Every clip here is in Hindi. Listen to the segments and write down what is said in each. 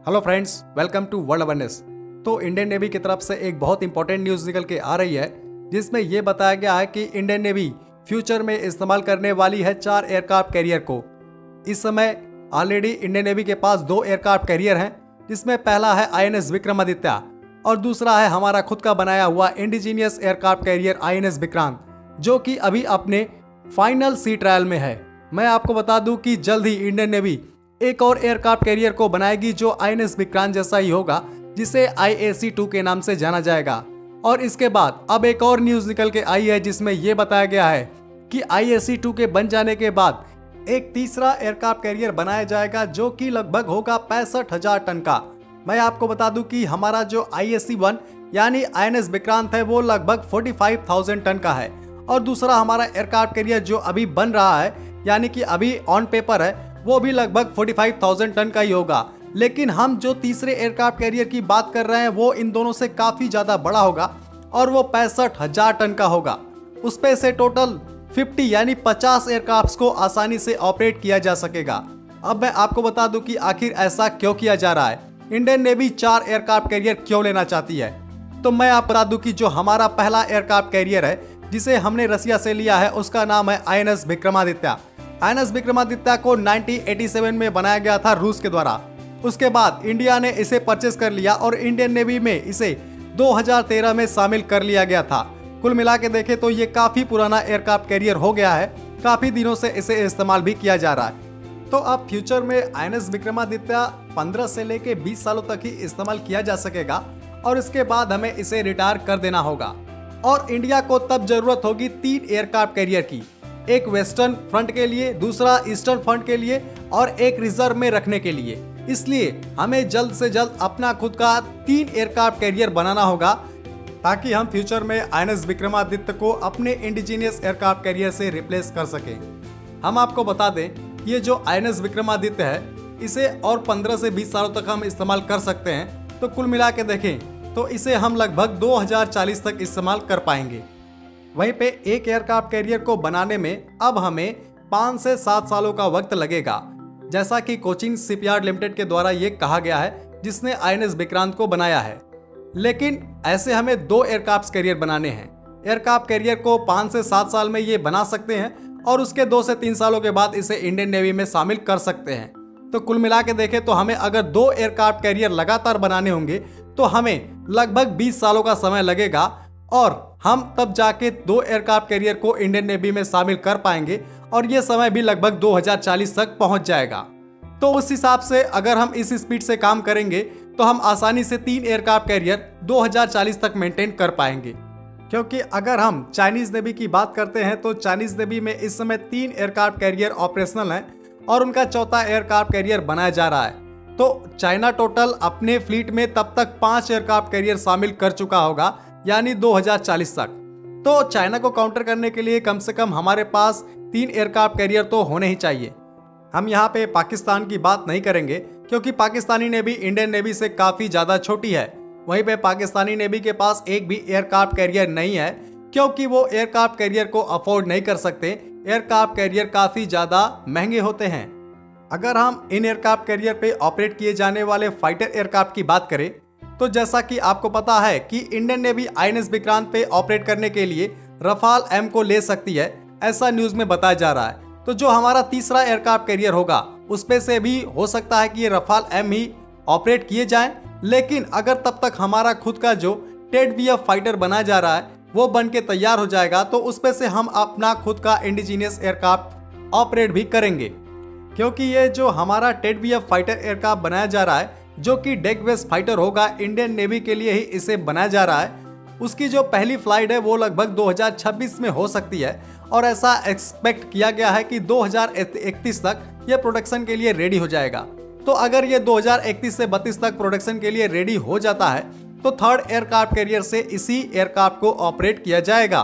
Hello friends, welcome to world awareness. तो इंडियन नेवी की तरफ से एक बहुत इंपॉर्टेंट न्यूज़ निकल के आ रही है, जिसमें यह बताया गया है कि इंडियन नेवी फ्यूचर में इस्तेमाल करने वाली है 4 एयरक्राफ्ट कैरियर को। इस समय ऑलरेडी इंडियन नेवी के पास 2 एयरक्राफ्ट कैरियर हैं, जिसमें पहला है INS विक्रमादित्य और दूसरा है हमारा खुद का बनाया हुआ indigenous aircraft carrier INS Vikrant, जो कि अभी अपने फाइनल सी ट्रायल में है। मैं आपको बता दूं कि जल्द ही इंडियन नेवी एक और एयरक्राफ्ट कैरियर को बनाएगी जो INS विक्रांत जैसा ही होगा, जिसे IAC-2 के नाम से जाना जाएगा। और इसके बाद अब एक और न्यूज़ निकल के आई है, जिसमें यह बताया गया है कि IAC-2 के बन जाने के बाद एक तीसरा एयरक्राफ्ट कैरियर बनाया जाएगा, जो कि लगभग होगा 65,000 टन का। मैं आपको बता दूं कि हमारा जो IAC-1 यानी INS विक्रांत है वो लगभग 45,000 टन का है, और दूसरा हमारा एयरक्राफ्ट कैरियर जो अभी बन रहा है यानी कि अभी ऑन पेपर है वो भी लगभग 45,000 टन का ही होगा। लेकिन हम जो तीसरे एयरक्राफ्ट कैरियर की बात कर रहे हैं वो इन दोनों से काफ़ी ज़्यादा बड़ा होगा और वो 65,000 टन का होगा। उस पे से टोटल 50 यानी 50 एयरक्राफ्ट को आसानी से ऑपरेट किया जा सकेगा। अब मैं आपको बता दूं कि आखिर ऐसा क्यों किया जा रहा है, इंडियन नेवी 4 एयरक्राफ्ट कैरियर क्यों लेना चाहती है। तो मैं आपको बता दूं कि जो हमारा पहला एयरक्राफ्ट कैरियर है जिसे हमने रसिया से लिया है उसका नाम है INS विक्रमादित्य। INS विक्रमादित्य को 1987 में बनाया गया था रूस के द्वारा। उसके बाद इंडिया ने इसे परचेस कर लिया और इंडियन नेवी में इसे 2013 में शामिल कर लिया गया था। कुल मिला के देखें तो ये काफ़ी पुराना एयरक्राफ्ट कैरियर हो गया है, काफ़ी दिनों से इसे इस्तेमाल भी किया जा रहा है। तो अब फ्यूचर में INS विक्रमादित्य 15 से लेके 20 सालों तक ही इस्तेमाल किया जा सकेगा और इसके बाद हमें इसे रिटायर कर देना होगा। और इंडिया को तब जरूरत होगी 3 एयरक्राफ्ट कैरियर की, एक वेस्टर्न फ्रंट के लिए, दूसरा ईस्टर्न फ्रंट के लिए और एक रिजर्व में रखने के लिए। इसलिए हमें जल्द से जल्द अपना खुद का 3 एयरक्राफ्ट कैरियर बनाना होगा, ताकि हम फ्यूचर में INS विक्रमादित्य को अपने इंडिजीनियस एयरक्राफ्ट कैरियर से रिप्लेस कर सकें। हम आपको बता दें, ये जो INS विक्रमादित्य है इसे और 15 से 20 सालों तक हम इस्तेमाल कर सकते हैं। तो कुल मिला के देखें तो इसे हम लगभग 2040 तक इस्तेमाल कर पाएंगे। वहीं पे एक एयरक्राफ्ट कैरियर को बनाने में अब हमें 5 से 7 सालों का वक्त लगेगा, जैसा कि कोचिन शिपयार्ड लिमिटेड के द्वारा ये कहा गया है, जिसने INS विक्रांत को बनाया है। लेकिन ऐसे हमें 2 एयरक्राफ्ट कैरियर बनाने हैं। एयरक्राफ्ट कैरियर को 5 से 7 साल में ये बना सकते हैं और उसके 2 से 3 सालों के बाद इसे इंडियन नेवी में शामिल कर सकते हैं। तो कुल मिला के देखें तो हमें अगर 2 एयरक्राफ्ट कैरियर लगातार बनाने होंगे तो हमें लगभग 20 सालों का समय लगेगा और हम तब जाके 2 एयरक्राफ्ट कैरियर को इंडियन नेवी में शामिल कर पाएंगे और ये समय भी लगभग 2040 तक पहुंच जाएगा। तो उस हिसाब से अगर हम इस स्पीड से काम करेंगे तो हम आसानी से 3 एयरक्राफ्ट कैरियर 2040 तक मेंटेन कर पाएंगे। क्योंकि अगर हम चाइनीज नेवी की बात करते हैं तो चाइनीज नेवी में इस समय 3 एयरक्राफ्ट कैरियर ऑपरेशनल हैं और उनका चौथा एयरक्राफ्ट कैरियर बनाया जा रहा है। तो चाइना टोटल अपने फ्लीट में तब तक 5 एयरक्राफ्ट कैरियर शामिल कर चुका होगा, यानी 2040 तक। तो चाइना को काउंटर करने के लिए कम से कम हमारे पास 3 एयरक्राफ्ट कैरियर तो होने ही चाहिए। हम यहाँ पे पाकिस्तान की बात नहीं करेंगे, क्योंकि पाकिस्तानी नेवी इंडियन नेवी से काफ़ी ज़्यादा छोटी है। वहीं पे पाकिस्तानी नेवी के पास एक भी एयरक्राफ्ट कैरियर नहीं है, क्योंकि वो एयरक्राफ्ट कैरियर को अफोर्ड नहीं कर सकते। एयरक्राफ्ट कैरियर काफ़ी ज़्यादा महंगे होते हैं। अगर हम इन एयरक्राफ्ट कैरियर पे ऑपरेट किए जाने वाले फाइटर एयरक्राफ्ट की बात करें तो जैसा कि आपको पता है कि इंडियन नेवी INS विक्रांत पे ऑपरेट करने के लिए रफाल M को ले सकती है, ऐसा न्यूज़ में बताया जा रहा है। तो जो हमारा तीसरा एयरक्राफ्ट कैरियर होगा उस पे से भी हो सकता है कि ये रफाल M ही ऑपरेट किए जाएं। लेकिन अगर तब तक हमारा खुद का जो TED-VF फाइटर बनाया जा रहा है वो बन के तैयार हो जाएगा तो उस पे से हम अपना खुद का इंडिजीनियस एयरक्राफ्ट ऑपरेट भी करेंगे। क्योंकि ये जो हमारा TED-VF फाइटर एयरक्राफ्ट बनाया जा रहा है, जो कि डेक बेस्ड फाइटर होगा, इंडियन नेवी के लिए ही इसे बनाया जा रहा है। उसकी जो पहली फ्लाइट है वो लगभग 2026 में हो सकती है और ऐसा एक्सपेक्ट किया गया है कि 2031 तक ये प्रोडक्शन के लिए रेडी हो जाएगा। तो अगर ये 2031 से 32 तक प्रोडक्शन के लिए रेडी हो जाता है तो 3rd एयरक्राफ्ट कैरियर से इसी एयरक्राफ्ट को ऑपरेट किया जाएगा।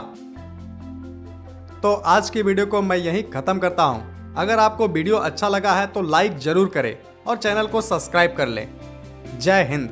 तो आज की वीडियो को मैं यहीं ख़त्म करता हूँ। अगर आपको वीडियो अच्छा लगा है तो लाइक ज़रूर करें और चैनल को सब्सक्राइब कर लें। जय हिंद।